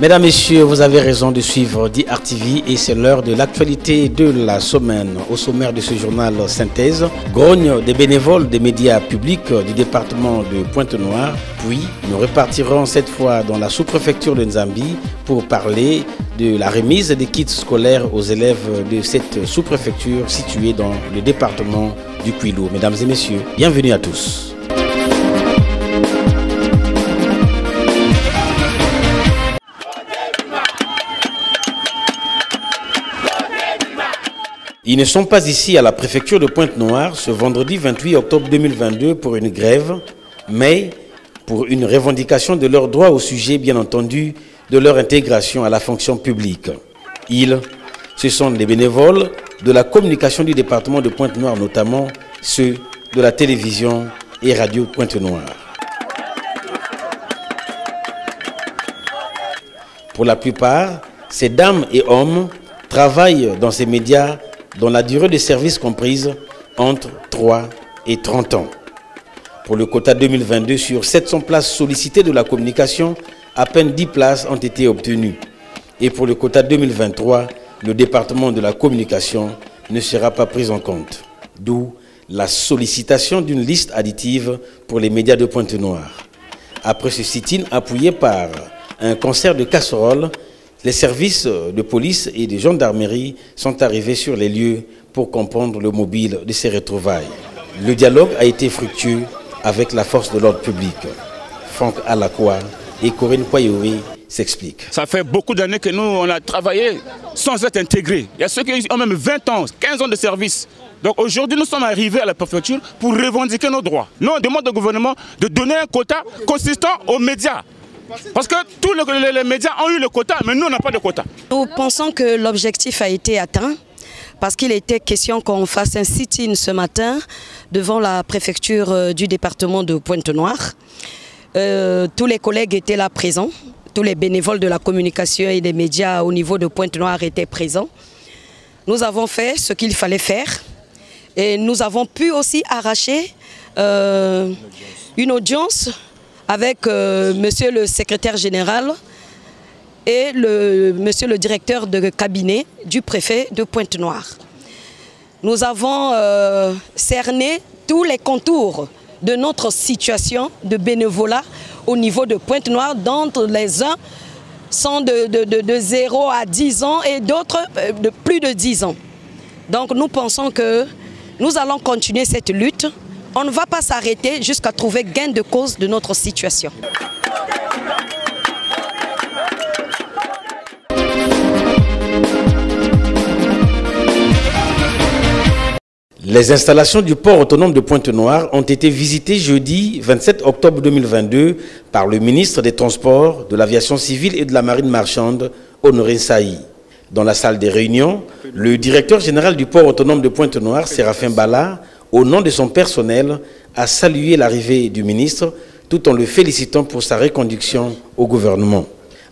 Mesdames, Messieurs, vous avez raison de suivre DRTV et c'est l'heure de l'actualité de la semaine. Au sommaire de ce journal Synthèse, grogne des bénévoles des médias publics du département de Pointe-Noire. Puis, nous repartirons cette fois dans la sous-préfecture de Nzambi pour parler de la remise des kits scolaires aux élèves de cette sous-préfecture située dans le département du Kwilu. Mesdames et Messieurs, bienvenue à tous. Ils ne sont pas ici à la préfecture de Pointe-Noire ce vendredi 28 octobre 2022 pour une grève, mais pour une revendication de leurs droits au sujet, bien entendu, de leur intégration à la fonction publique. Ce sont des bénévoles de la communication du département de Pointe-Noire, notamment ceux de la télévision et radio Pointe-Noire. Pour la plupart, ces dames et hommes travaillent dans ces médias dont la durée de service comprise entre 3 et 30 ans. Pour le quota 2022, sur 700 places sollicitées de la communication, à peine 10 places ont été obtenues. Et pour le quota 2023, le département de la communication ne sera pas pris en compte. D'où la sollicitation d'une liste additive pour les médias de Pointe-Noire. Après ce sit-in appuyé par un concert de casseroles, les services de police et de gendarmerie sont arrivés sur les lieux pour comprendre le mobile de ces retrouvailles. Le dialogue a été fructueux avec la force de l'ordre public. Franck Alakwa et Corinne Kwayoé s'expliquent. Ça fait beaucoup d'années que nous, on a travaillé sans être intégrés. Il y a ceux qui ont même 20 ans, 15 ans de service. Donc aujourd'hui, nous sommes arrivés à la préfecture pour revendiquer nos droits. Nous, on demande au gouvernement de donner un quota consistant aux médias. Parce que tous les médias ont eu le quota, mais nous, on n'a pas de quota. Nous pensons que l'objectif a été atteint parce qu'il était question qu'on fasse un sit-in ce matin devant la préfecture du département de Pointe-Noire. Tous les collègues étaient là présents, tous les bénévoles de la communication et des médias au niveau de Pointe-Noire étaient présents. Nous avons fait ce qu'il fallait faire et nous avons pu aussi arracher une audience avec monsieur le secrétaire général et monsieur le directeur de cabinet du préfet de Pointe-Noire. Nous avons cerné tous les contours de notre situation de bénévolat au niveau de Pointe-Noire, dont les uns sont de 0 à 10 ans et d'autres de plus de 10 ans. Donc nous pensons que nous allons continuer cette lutte. On ne va pas s'arrêter jusqu'à trouver gain de cause de notre situation. Les installations du port autonome de Pointe-Noire ont été visitées jeudi 27 octobre 2022 par le ministre des Transports, de l'Aviation civile et de la Marine marchande, Honoré Saï. Dans la salle des réunions, le directeur général du port autonome de Pointe-Noire, Séraphin Bala, au nom de son personnel, a salué l'arrivée du ministre tout en le félicitant pour sa reconduction au gouvernement.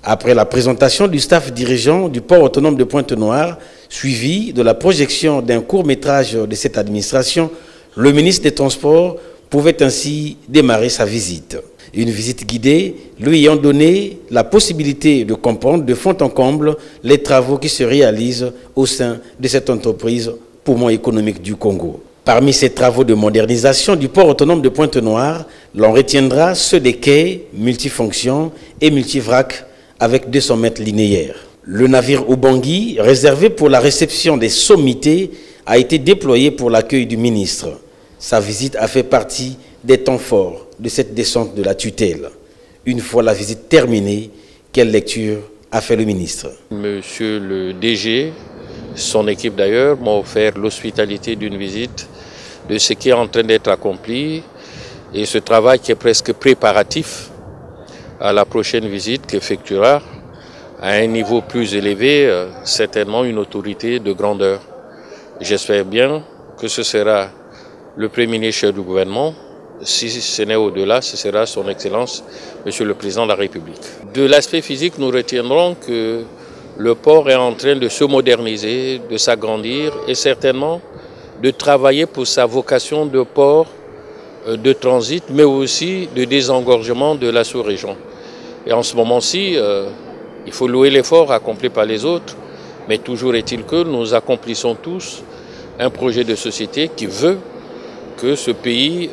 Après la présentation du staff dirigeant du port autonome de Pointe-Noire, suivi de la projection d'un court-métrage de cette administration, le ministre des Transports pouvait ainsi démarrer sa visite. Une visite guidée lui ayant donné la possibilité de comprendre de fond en comble les travaux qui se réalisent au sein de cette entreprise poumon économique du Congo. Parmi ces travaux de modernisation du port autonome de Pointe-Noire, l'on retiendra ceux des quais multifonctions et multivrac avec 200 mètres linéaires. Le navire Ubangui, réservé pour la réception des sommités, a été déployé pour l'accueil du ministre. Sa visite a fait partie des temps forts de cette descente de la tutelle. Une fois la visite terminée, quelle lecture a fait le ministre? Monsieur le DG, son équipe d'ailleurs, m'a offert l'hospitalité d'une visite de ce qui est en train d'être accompli et ce travail qui est presque préparatif à la prochaine visite qu'effectuera à un niveau plus élevé, certainement une autorité de grandeur. J'espère bien que ce sera le Premier ministre du gouvernement. Si ce n'est au-delà, ce sera son Excellence, Monsieur le Président de la République. De l'aspect physique, nous retiendrons que le port est en train de se moderniser, de s'agrandir et certainement de travailler pour sa vocation de port de transit, mais aussi de désengorgement de la sous-région. Et en ce moment-ci, Il faut louer l'effort accompli par les autres, mais toujours est-il que nous accomplissons tous un projet de société qui veut que ce pays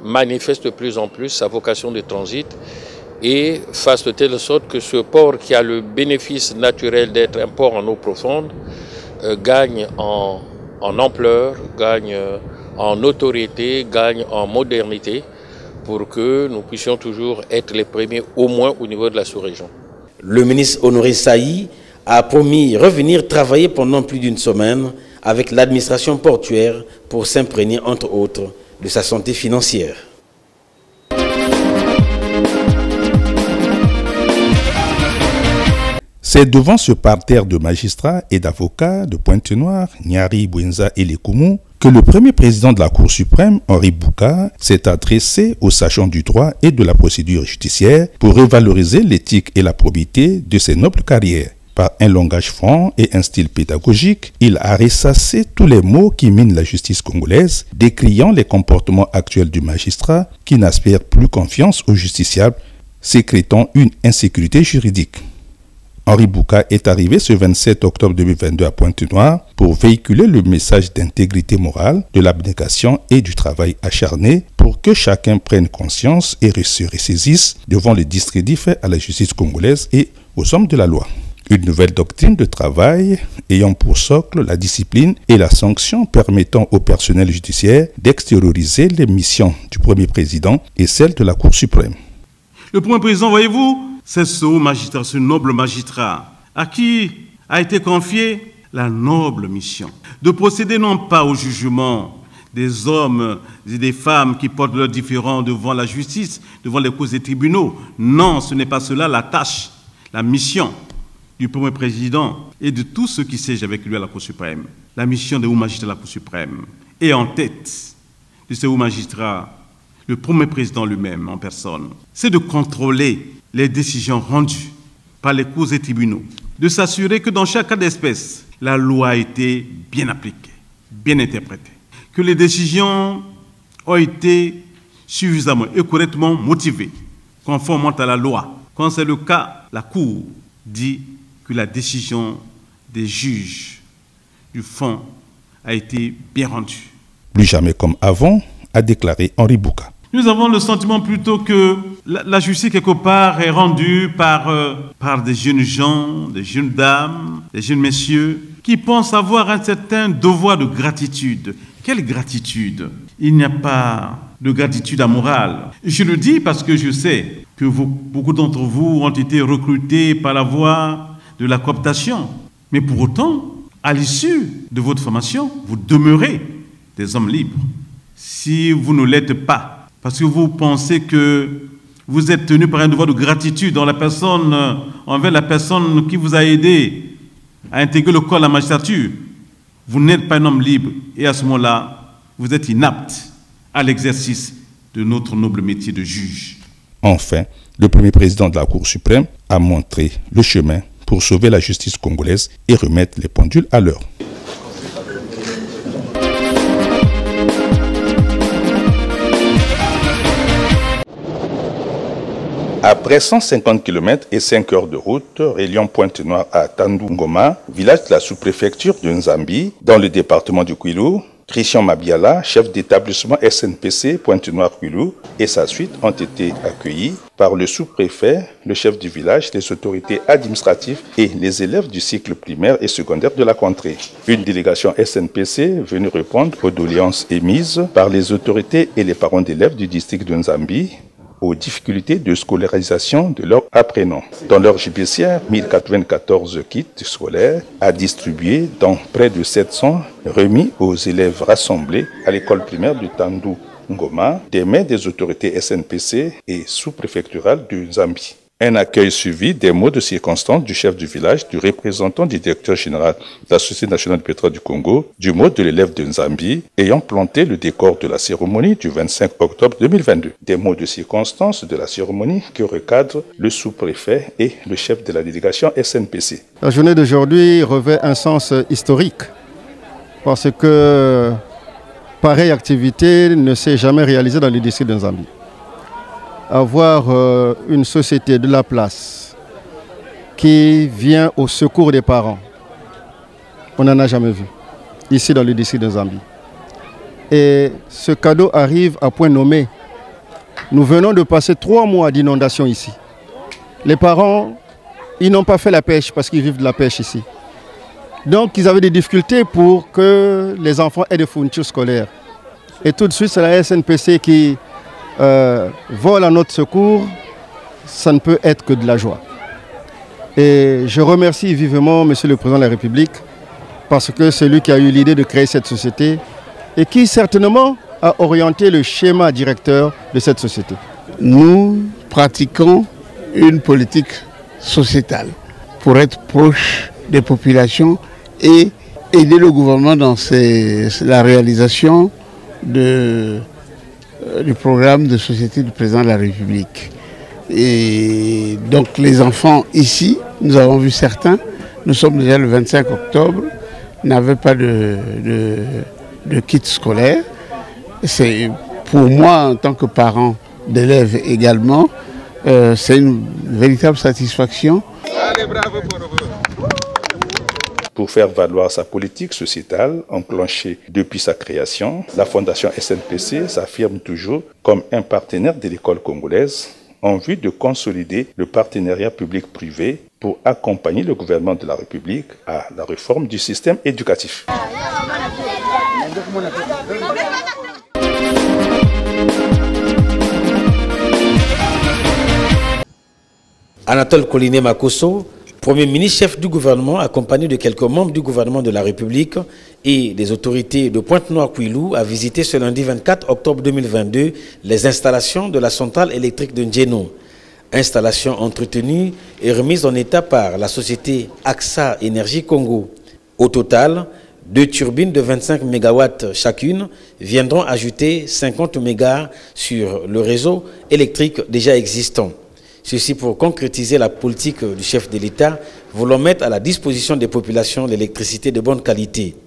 manifeste de plus en plus sa vocation de transit et fasse de telle sorte que ce port qui a le bénéfice naturel d'être un port en eau profonde gagne en ampleur, gagne en notoriété, gagne en modernité pour que nous puissions toujours être les premiers au moins au niveau de la sous-région. Le ministre Honoré Saï a promis revenir travailler pendant plus d'une semaine avec l'administration portuaire pour s'imprégner entre autres de sa santé financière. C'est devant ce parterre de magistrats et d'avocats de Pointe-Noire, Nyari, Bouenza et Lekoumou, que le premier président de la Cour suprême, Henri Bouka, s'est adressé aux sachants du droit et de la procédure judiciaire pour revaloriser l'éthique et la probité de ses nobles carrières. Par un langage franc et un style pédagogique, il a ressassé tous les mots qui minent la justice congolaise, décriant les comportements actuels du magistrat qui n'aspire plus confiance aux justiciables, sécrétant une insécurité juridique. Henri Bouka est arrivé ce 27 octobre 2022 à Pointe-Noire pour véhiculer le message d'intégrité morale, de l'abnégation et du travail acharné pour que chacun prenne conscience et se ressaisisse devant le discrédit fait à la justice congolaise et aux hommes de la loi. Une nouvelle doctrine de travail ayant pour socle la discipline et la sanction permettant au personnel judiciaire d'extérioriser les missions du premier président et celles de la Cour suprême. Le premier président, voyez-vous, c'est ce haut magistrat, ce noble magistrat, à qui a été confiée la noble mission de procéder non pas au jugement des hommes et des femmes qui portent leurs différends devant la justice, devant les causes des tribunaux. Non, ce n'est pas cela la tâche, la mission du premier président et de tous ceux qui siègent avec lui à la Cour suprême. La mission des hauts magistrats de la Cour suprême. Et en tête de ces hauts magistrats, le premier président lui-même en personne, c'est de contrôler les décisions rendues par les cours et tribunaux, de s'assurer que dans chaque cas d'espèce, la loi a été bien appliquée, bien interprétée, que les décisions ont été suffisamment et correctement motivées, conformément à la loi. Quand c'est le cas, la Cour dit que la décision des juges du fond a été bien rendue. Plus jamais comme avant, a déclaré Henri Bouka. Nous avons le sentiment plutôt que la justice, quelque part, est rendue par des jeunes gens, des jeunes dames, des jeunes messieurs, qui pensent avoir un certain devoir de gratitude. Quelle gratitude? Il n'y a pas de gratitude amorale. Je le dis parce que je sais que beaucoup d'entre vous ont été recrutés par la voie de la cooptation. Mais pour autant, à l'issue de votre formation, vous demeurez des hommes libres. Si vous ne l'êtes pas, parce que vous pensez que vous êtes tenu par un devoir de gratitude envers la personne qui vous a aidé à intégrer le corps de la magistrature, vous n'êtes pas un homme libre et à ce moment-là, vous êtes inapte à l'exercice de notre noble métier de juge. Enfin, le premier président de la Cour suprême a montré le chemin pour sauver la justice congolaise et remettre les pendules à l'heure. Après 150 km et 5 heures de route, reliant Pointe-Noire à Tandou-Ngoma, village de la sous-préfecture de Nzambi, dans le département du Kwilu, Christian Mabiala, chef d'établissement SNPC Pointe-Noire-Kwilu, et sa suite ont été accueillis par le sous-préfet, le chef du village, les autorités administratives et les élèves du cycle primaire et secondaire de la contrée. Une délégation SNPC venue répondre aux doléances émises par les autorités et les parents d'élèves du district de Nzambi aux difficultés de scolarisation de leurs apprenants. Dans leur judiciaire, 1094 kits scolaires à distribuer, dont près de 700 remis aux élèves rassemblés à l'école primaire de Tandou-Ngoma, des mains des autorités SNPC et sous-préfecturales de Nzambi. Un accueil suivi des mots de circonstance du chef du village, du représentant du directeur général de la Société nationale du pétrole du Congo, du mot de l'élève de Nzambi, ayant planté le décor de la cérémonie du 25 octobre 2022. Des mots de circonstance de la cérémonie que recadrent le sous-préfet et le chef de la délégation SNPC. La journée d'aujourd'hui revêt un sens historique parce que pareille activité ne s'est jamais réalisée dans le district de Nzambi. Avoir une société de la place qui vient au secours des parents. On n'en a jamais vu, ici dans le district de Zambie. Et ce cadeau arrive à point nommé. Nous venons de passer 3 mois d'inondation ici. Les parents, ils n'ont pas fait la pêche parce qu'ils vivent de la pêche ici. Donc ils avaient des difficultés pour que les enfants aient des fournitures scolaires. Et tout de suite, c'est la SNPC qui vole à notre secours. Ça ne peut être que de la joie. Et je remercie vivement Monsieur le Président de la République parce que c'est lui qui a eu l'idée de créer cette société et qui certainement a orienté le schéma directeur de cette société. Nous pratiquons une politique sociétale pour être proche des populations et aider le gouvernement dans la réalisation du programme de société du président de la République. Et donc les enfants ici, nous avons vu certains, nous sommes déjà le 25 octobre, n'avaient pas de kit scolaire. C'est pour moi en tant que parent d'élèves également, c'est une véritable satisfaction. Allez, bravo pour vous. Pour faire valoir sa politique sociétale enclenchée depuis sa création, la Fondation SNPC s'affirme toujours comme un partenaire de l'école congolaise en vue de consolider le partenariat public-privé pour accompagner le gouvernement de la République à la réforme du système éducatif. Anatole Koliné Makosso, Premier ministre chef du gouvernement, accompagné de quelques membres du gouvernement de la République et des autorités de Pointe-Noire-Kouilou, a visité ce lundi 24 octobre 2022 les installations de la centrale électrique de Njeno. Installation entretenue et remise en état par la société AXA Énergie Congo. Au total, 2 turbines de 25 MW chacune viendront ajouter 50 MW sur le réseau électrique déjà existant. Ceci pour concrétiser la politique du chef de l'État, voulant mettre à la disposition des populations l'électricité de bonne qualité.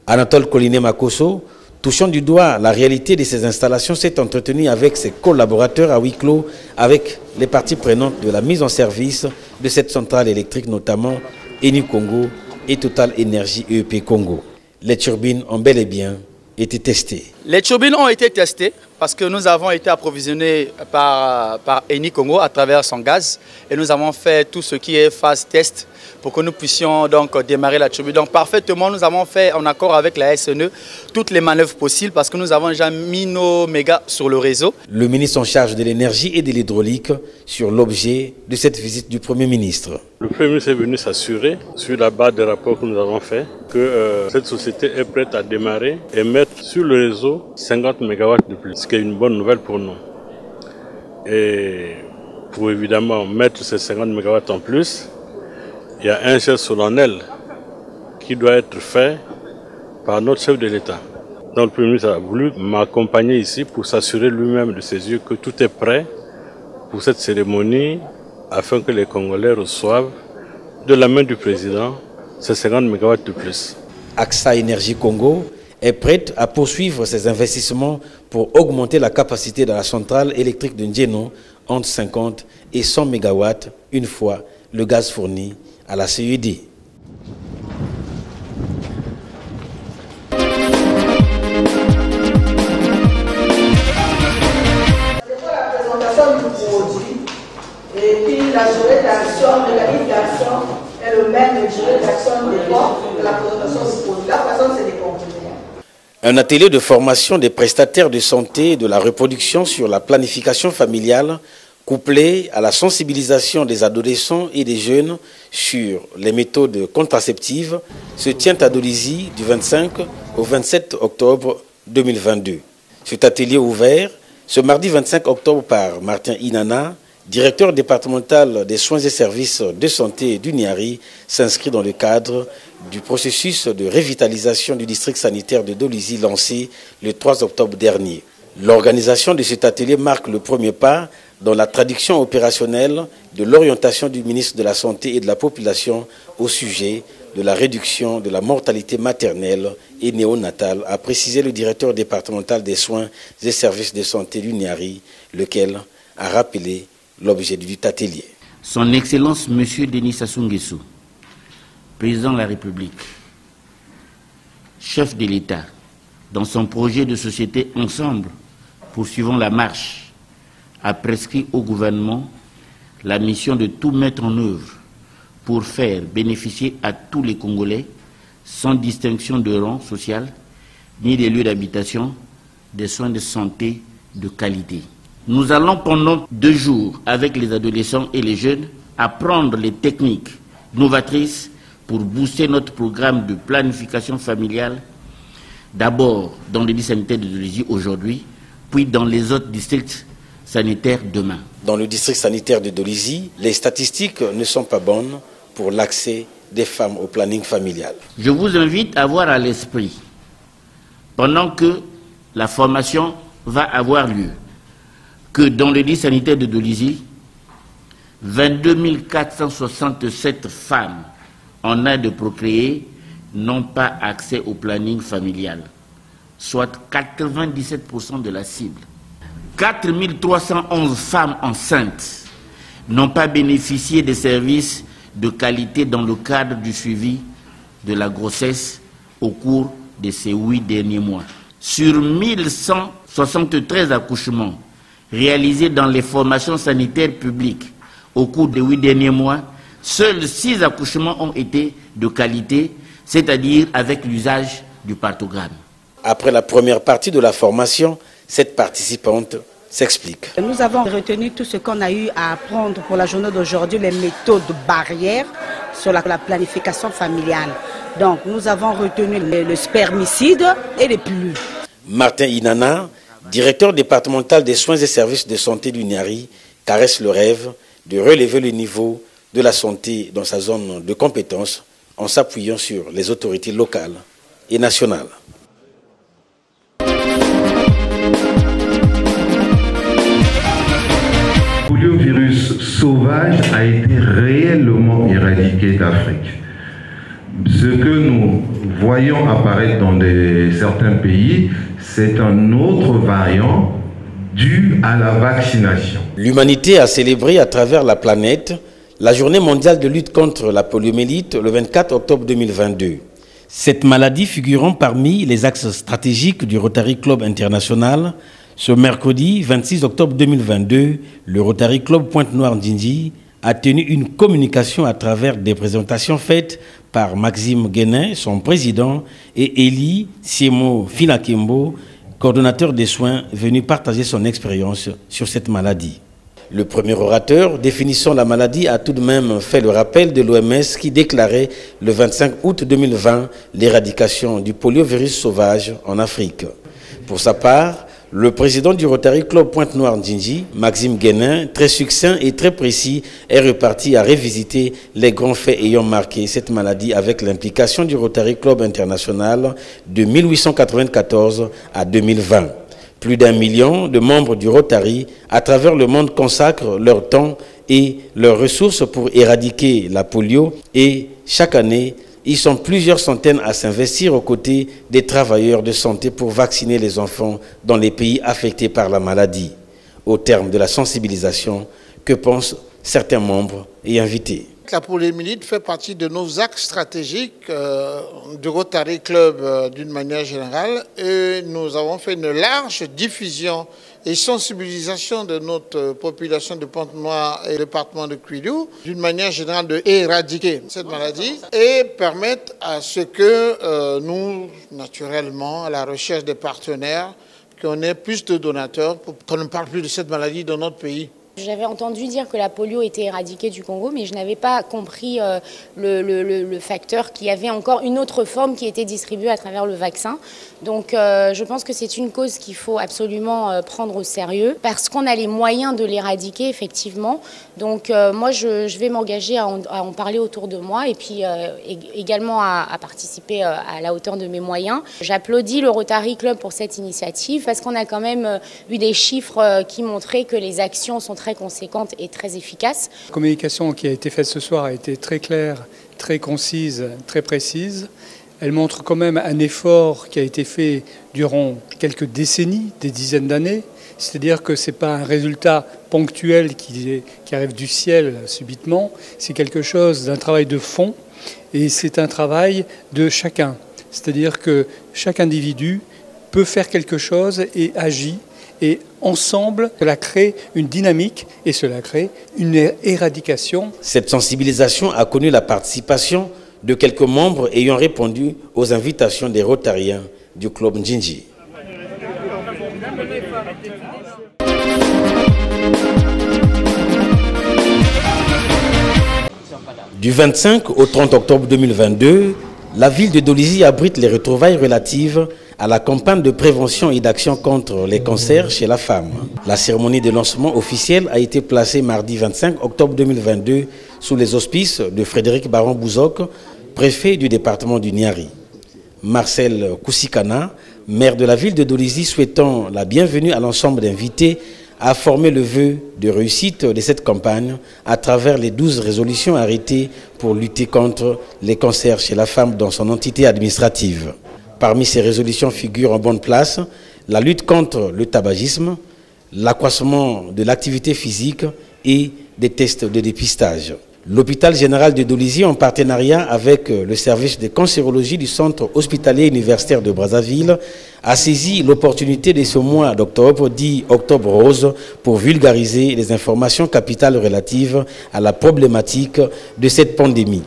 Anatole Koliné Makosso, touchant du doigt la réalité de ces installations, s'est entretenu avec ses collaborateurs à huis clos, avec les parties prenantes de la mise en service de cette centrale électrique, notamment Eni Congo et Total Énergie EEP Congo. Les turbines ont bel et bien été testées. Les turbines ont été testées parce que nous avons été approvisionnés par Eni Congo à travers son gaz et nous avons fait tout ce qui est phase test pour que nous puissions donc démarrer la turbine. Donc parfaitement, nous avons fait en accord avec la SNE toutes les manœuvres possibles parce que nous avons déjà mis nos mégas sur le réseau. Le ministre en charge de l'énergie et de l'hydraulique sur l'objet de cette visite du Premier ministre. Le Premier ministre est venu s'assurer, sur la base des rapports que nous avons faits, que cette société est prête à démarrer et mettre sur le réseau 50 MW de plus, ce qui est une bonne nouvelle pour nous. Et pour évidemment mettre ces 50 MW en plus, il y a un geste solennel qui doit être fait par notre chef de l'État. Donc le Premier ministre a voulu m'accompagner ici pour s'assurer lui-même de ses yeux que tout est prêt pour cette cérémonie afin que les Congolais reçoivent de la main du président ces 50 MW de plus. AXA Énergie Congo est prête à poursuivre ses investissements pour augmenter la capacité de la centrale électrique de Njeno entre 50 et 100 MW une fois le gaz fourni à la CED. Et puis la durée d'action, le mécanisme d'action est le même durée d'action de la présentation du produit. La façon, c'est des compléments. Un atelier de formation des prestataires de santé et de la reproduction sur la planification familiale, couplé à la sensibilisation des adolescents et des jeunes sur les méthodes contraceptives, se tient à Dolisie du 25 au 27 octobre 2022. Cet atelier ouvert ce mardi 25 octobre par Martin Inana, directeur départemental des soins et services de santé du Niari, s'inscrit dans le cadre du processus de revitalisation du district sanitaire de Dolisie lancé le 3 octobre dernier. L'organisation de cet atelier marque le premier pas dans la traduction opérationnelle de l'orientation du ministre de la Santé et de la Population au sujet de la réduction de la mortalité maternelle et néonatale, a précisé le directeur départemental des soins et services de santé du Niari, lequel a rappelé l'objet du atelier. Son Excellence M. Denis Sassou Nguesso, Président de la République, chef de l'État, dans son projet de société Ensemble, poursuivant la marche, a prescrit au gouvernement la mission de tout mettre en œuvre pour faire bénéficier à tous les Congolais, sans distinction de rang social, ni des lieux d'habitation, des soins de santé de qualité. Nous allons pendant 2 jours, avec les adolescents et les jeunes, apprendre les techniques novatrices pour booster notre programme de planification familiale, d'abord dans le district sanitaire de Dolisie aujourd'hui, puis dans les autres districts sanitaires demain. Dans le district sanitaire de Dolisie, les statistiques ne sont pas bonnes pour l'accès des femmes au planning familial. Je vous invite à avoir à l'esprit, pendant que la formation va avoir lieu, que dans le district sanitaire de Dolisie, 22 467 femmes en âge de procréer n'ont pas accès au planning familial, soit 97% de la cible. 4 311 femmes enceintes n'ont pas bénéficié des services de qualité dans le cadre du suivi de la grossesse au cours de ces 8 derniers mois. Sur 1173 accouchements réalisés dans les formations sanitaires publiques au cours des 8 derniers mois, seuls 6 accouchements ont été de qualité, c'est-à-dire avec l'usage du parthogramme. Après la première partie de la formation, cette participante s'explique. Nous avons retenu tout ce qu'on a eu à apprendre pour la journée d'aujourd'hui, les méthodes barrières sur la planification familiale. Donc nous avons retenu le spermicide et les pilules. Martin Inana, directeur départemental des soins et services de santé du Niari, caresse le rêve de relever le niveau de la santé dans sa zone de compétence en s'appuyant sur les autorités locales et nationales. Le poliovirus sauvage a été réellement éradiqué d'Afrique. Ce que nous voyons apparaître dans certains pays, c'est un autre variant dû à la vaccination. L'humanité a célébré à travers la planète la journée mondiale de lutte contre la poliomyélite le 24 octobre 2022. Cette maladie figurant parmi les axes stratégiques du Rotary Club International, ce mercredi 26 octobre 2022, le Rotary Club Pointe-Noire-Ndjindji a tenu une communication à travers des présentations faites par Maxime Guénin, son président, et Eli Siemo Filakembo, coordonnateur des soins, venu partager son expérience sur cette maladie. Le premier orateur définissant la maladie a tout de même fait le rappel de l'OMS qui déclarait le 25 août 2020 l'éradication du poliovirus sauvage en Afrique. Pour sa part, le président du Rotary Club Pointe-Noire-Ndjindji, Maxime Guénin, très succinct et très précis, est reparti à revisiter les grands faits ayant marqué cette maladie avec l'implication du Rotary Club International de 1894 à 2020. Plus d'1 million de membres du Rotary à travers le monde consacrent leur temps et leurs ressources pour éradiquer la polio et chaque année, ils sont plusieurs centaines à s'investir aux côtés des travailleurs de santé pour vacciner les enfants dans les pays affectés par la maladie. Au terme de la sensibilisation, que pensent certains membres et invités? La poliomyélite fait partie de nos axes stratégiques du Rotary Club d'une manière générale et nous avons fait une large diffusion et sensibilisation de notre population de Pointe-Noire et département de Kwilu d'une manière générale de éradiquer cette maladie et permettre à ce que nous, naturellement, à la recherche des partenaires, qu'on ait plus de donateurs pour qu'on ne parle plus de cette maladie dans notre pays. J'avais entendu dire que la polio était éradiquée du Congo, mais je n'avais pas compris le facteur qu'il y avait encore une autre forme qui était distribuée à travers le vaccin. Donc je pense que c'est une cause qu'il faut absolument prendre au sérieux, parce qu'on a les moyens de l'éradiquer, effectivement. Donc moi, je vais m'engager à en parler autour de moi et puis également à participer à la hauteur de mes moyens. J'applaudis le Rotary Club pour cette initiative, parce qu'on a quand même eu des chiffres qui montraient que les actions sont très conséquente et très efficace. La communication qui a été faite ce soir a été très claire, très concise, très précise. Elle montre quand même un effort qui a été fait durant quelques décennies, des dizaines d'années. C'est-à-dire que ce n'est pas un résultat ponctuel qui arrive du ciel subitement, c'est quelque chose d'un travail de fond et c'est un travail de chacun. C'est-à-dire que chaque individu peut faire quelque chose et agit et ensemble, cela crée une dynamique et cela crée une éradication. Cette sensibilisation a connu la participation de quelques membres ayant répondu aux invitations des Rotariens du club Njinji. Du 25 au 30 octobre 2022, la ville de Dolisie abrite les retrouvailles relatives à la campagne de prévention et d'action contre les cancers chez la femme. La cérémonie de lancement officielle a été placée mardi 25 octobre 2022 sous les auspices de Frédéric Baron-Bouzok, préfet du département du Niari. Marcel Koussikana, maire de la ville de Dolisie, souhaitant la bienvenue à l'ensemble d'invités, a formé le vœu de réussite de cette campagne à travers les 12 résolutions arrêtées pour lutter contre les cancers chez la femme dans son entité administrative. Parmi ces résolutions figurent en bonne place la lutte contre le tabagisme, l'accroissement de l'activité physique et des tests de dépistage. L'hôpital général de Dolisie, en partenariat avec le service de cancérologie du centre hospitalier universitaire de Brazzaville, a saisi l'opportunité de ce mois d'octobre, dit Octobre Rose, pour vulgariser les informations capitales relatives à la problématique de cette pandémie.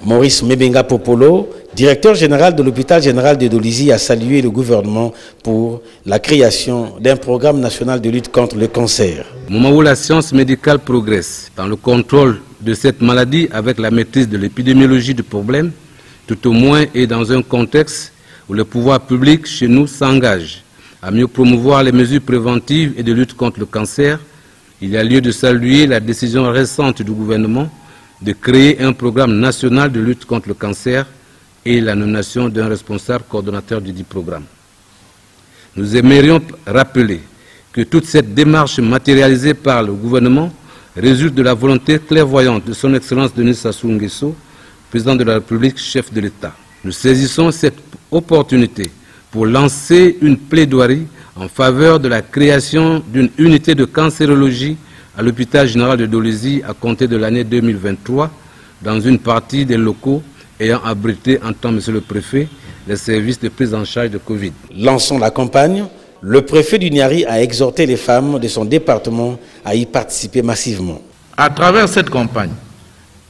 Maurice Mebenga Popolo, directeur général de l'hôpital général de Dolisie, a salué le gouvernement pour la création d'un programme national de lutte contre le cancer. Au moment où la science médicale progresse dans le contrôle de cette maladie avec la maîtrise de l'épidémiologie du problème, tout au moins et dans un contexte où le pouvoir public chez nous s'engage à mieux promouvoir les mesures préventives et de lutte contre le cancer, il y a lieu de saluer la décision récente du gouvernement de créer un programme national de lutte contre le cancer et la nomination d'un responsable coordonnateur du dit programme. Nous aimerions rappeler que toute cette démarche matérialisée par le gouvernement résulte de la volonté clairvoyante de son Excellence Denis Sassou Nguesso, président de la République, chef de l'État. Nous saisissons cette opportunité pour lancer une plaidoirie en faveur de la création d'une unité de cancérologie à l'hôpital général de Dolisie à compter de l'année 2023 dans une partie des locaux ayant abrité, en tant, Monsieur le Préfet, les services de prise en charge de Covid. Lançant la campagne, le préfet du Niari a exhorté les femmes de son département à y participer massivement. À travers cette campagne,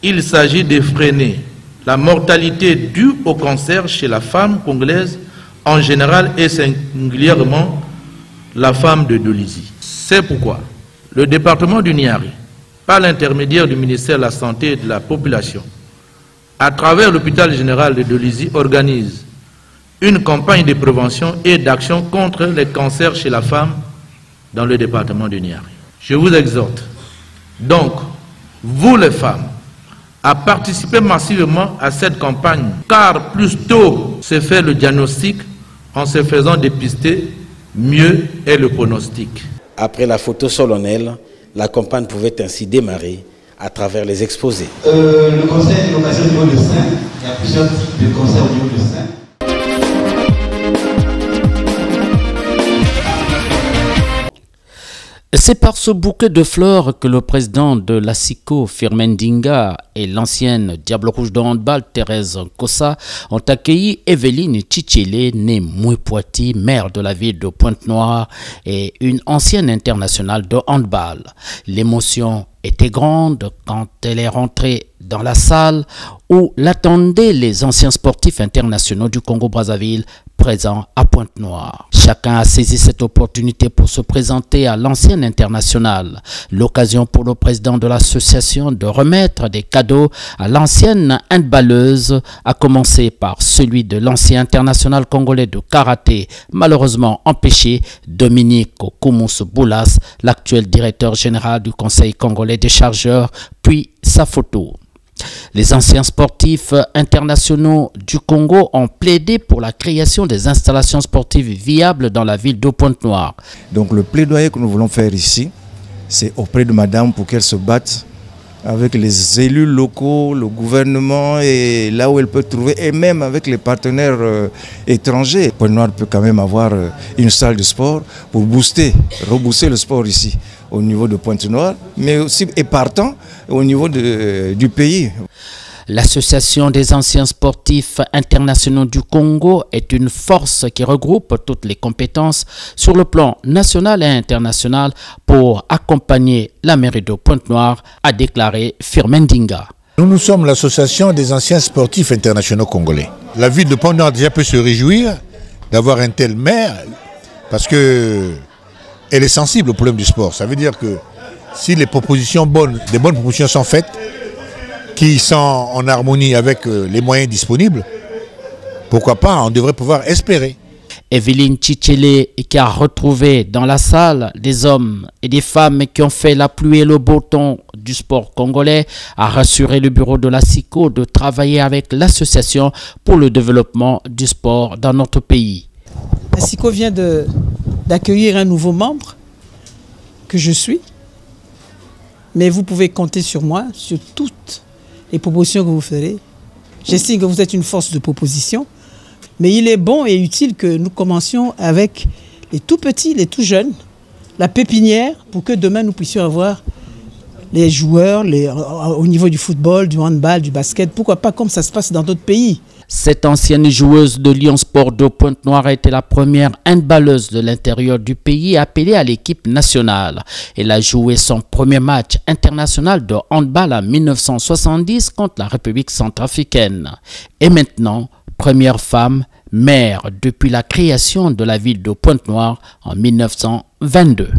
il s'agit de freiner la mortalité due au cancer chez la femme congolaise en général et singulièrement la femme de Dolisie. C'est pourquoi le département du Niari, par l'intermédiaire du ministère de la Santé et de la Population, à travers l'hôpital général de Dolisie, organise une campagne de prévention et d'action contre les cancers chez la femme dans le département du Niari. Je vous exhorte donc, vous les femmes, à participer massivement à cette campagne, car plus tôt se fait le diagnostic en se faisant dépister, mieux est le pronostic. Après la photo solennelle, la campagne pouvait ainsi démarrer à travers les exposés. Le cancer est l'occasion au niveau du sein. Il y a plusieurs types de cancers au niveau du sein. C'est par ce bouquet de fleurs que le président de l'ASICO, Firmin Dinga, et l'ancienne Diable Rouge de handball, Thérèse Kossa, ont accueilli Evelyne Tchitchele, née Mouipouati, maire de la ville de Pointe-Noire et une ancienne internationale de handball. L'émotion était grande quand elle est rentrée dans la salle où l'attendaient les anciens sportifs internationaux du Congo-Brazzaville présents à Pointe-Noire. Chacun a saisi cette opportunité pour se présenter à l'ancienne internationale. L'occasion pour le président de l'association de remettre des cadeaux à l'ancienne handballeuse, à commencer par celui de l'ancien international congolais de karaté, malheureusement empêché, Dominique Koumous Boulas, l'actuel directeur général du Conseil congolais des chargeurs, puis sa photo. Les anciens sportifs internationaux du Congo ont plaidé pour la création des installations sportives viables dans la ville de Pointe-Noire. Donc le plaidoyer que nous voulons faire ici, c'est auprès de madame pour qu'elle se batte avec les élus locaux, le gouvernement et là où elle peut trouver, et même avec les partenaires étrangers. Pointe-Noire peut quand même avoir une salle de sport pour rebooster le sport ici, au niveau de Pointe-Noire, mais aussi et partant au niveau du pays. L'Association des anciens sportifs internationaux du Congo est une force qui regroupe toutes les compétences sur le plan national et international pour accompagner la mairie de Pointe-Noire, a déclaré Firmin Dinga. Nous sommes l'association des anciens sportifs internationaux congolais. La ville de Pointe-Noire déjà peut se réjouir d'avoir un tel maire parce qu'elle est sensible au problème du sport. Ça veut dire que si des bonnes propositions sont faites, qui sont en harmonie avec les moyens disponibles, pourquoi pas, on devrait pouvoir espérer. Evelyne Tchitchele, qui a retrouvé dans la salle des hommes et des femmes qui ont fait la pluie et le beau temps du sport congolais, a rassuré le bureau de la SICO de travailler avec l'association pour le développement du sport dans notre pays. La SICO vient d'accueillir un nouveau membre, que je suis, mais vous pouvez compter sur moi, sur toutes les propositions que vous ferez. J'estime que vous êtes une force de proposition, mais il est bon et utile que nous commencions avec les tout petits, les tout jeunes, la pépinière, pour que demain nous puissions avoir les joueurs au niveau du football, du handball, du basket, pourquoi pas comme ça se passe dans d'autres pays. Cette ancienne joueuse de Lyon Sport de Pointe-Noire a été la première handballeuse de l'intérieur du pays appelée à l'équipe nationale. Elle a joué son premier match international de handball en 1970 contre la République centrafricaine. Et maintenant, première femme maire depuis la création de la ville de Pointe-Noire en 1922.